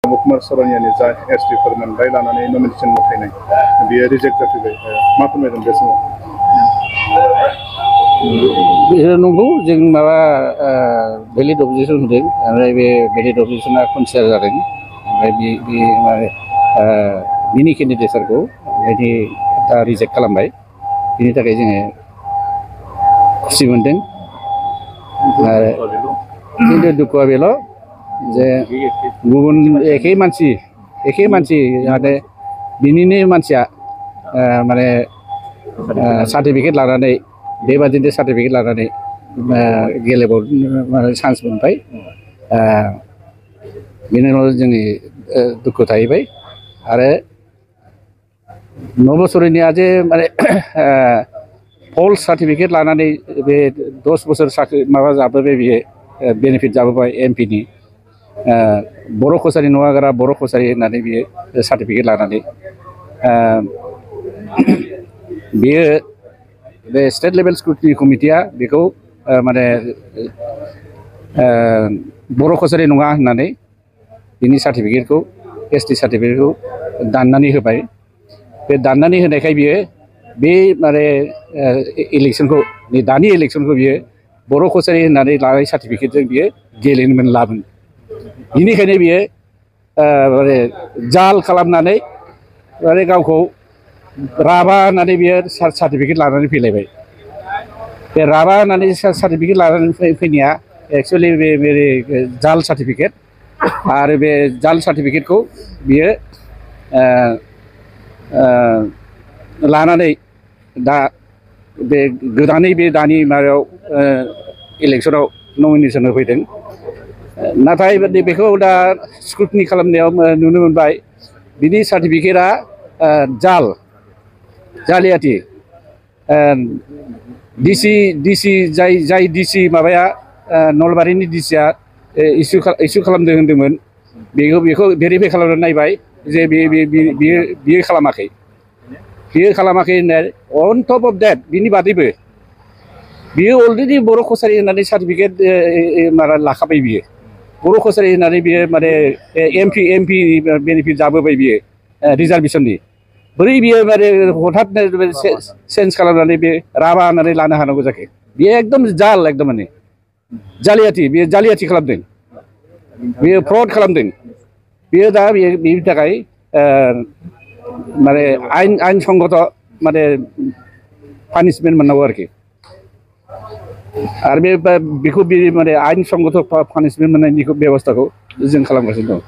कुमार सरनियानि जा एसटिफोर मोनबाय लानानै नमिनेसन मथायनाय बियो रिजेक्ट जाफैबाय मा फोरमायगोन बे समाव नंगौ जों माबा भेलिड अबजेक्सन होदों ओमफ्राय बे भेलिड अबजेक्सना कनसिडार जादों ओमफ्राय बे माने बिनि केन्डिडेटफोरखौ बिदि दा रिजेक्ट खालामबाय बिनि थाखाय जोङो खुसि मोनदों आरो खिन्थु दुखुआ बेल' जे गुबुन एखे मानसि जाहाथे बिनिनो मानसिया माने सार्टिफिकेट लानानै बेबादिनो सार्टिफिकेट लानानै गेलेबावनो चान्स मोनबाय बेनि उनाव जोंनि दुखु थाहैबाय आरो नबसरिनिया जे माने फल्स सार्टिफिकेट लानानै बे 10 बोसोर साख्रि माबा जाबोबाय बियो बेनिफिट जाबोबाय एमपिनि बर' कसारि नङागारा बर' कसारि होननानै बियो सार्टिफिकेट लानानै बियो बे स्टेट लेभेल स्क्रुटिनि कमिटिया बेखौ माने बर' कसारि नङा होननानै बिनि सार्टिफिकेटखौ एसटि सार्टिफिकेटखौ दाननानै होबाय बे दाननानै होनायखाय बियो बे माने इलेक्सनखौ दानि इलेक्सनखौ बियो बर' कसारि होननानै लानाय सार्टिफिकेटजों बियो गेलेनो मोनलामोन बिनिखायनो बियो माने जाल खालामनानै माने गावखौ राभा होननानै बियो सार्टिफिकेट लानानै फैलायबाय बे राभा होननानै सार्टिफिकेट लानानै फैनाया एक्सुवेलि बे जाल सार्टिफिकेट आरो बे जाल सार्टिफिकेटखौ बियो लानानै दा बे गोदानै बे दानि माबायाव इलेक्सनाव नमिनेसन होफैदों नाथाय बेखौ दा स्क्रुटिनि खालामनायाव नुनो मोनबाय बिनि सार्टिफिकेटआ जालियाति डिसि जाय डिसि माबाया नलबारिनि डिसिया इसु खालामदों होनदोंमोन बेखौ भेरिफाइ खालामनानै नायबाय जे बियो खालामाखै होननाय अन टप अफ देट बिनि बादैबो बियो अलरेडि बर' कसारि होननानै सार्टिफिकेट माबा लाखाबाय बियो बर' कसारि होननानै बियो माने एमपि बेनिफिट जाबोबाय बियो रिजार्भेसननि बोरै बियो माने हठात चेन्ज खालामनानै बे राभा होननानै लानो हानांगौ जाखो बियो एकदम एकदम माने जालियाति खालामदों बियो फ्रड खालामदों बियो दा बेनि थाखाय माने आइन संगत माने पानिशमेन्ट मोननांगौ आरोखि आरो बेखौ माने आइन संगत पानिशमेन्ट मोननायनि बेबस्थाखौ जों खालामगासिनो दं।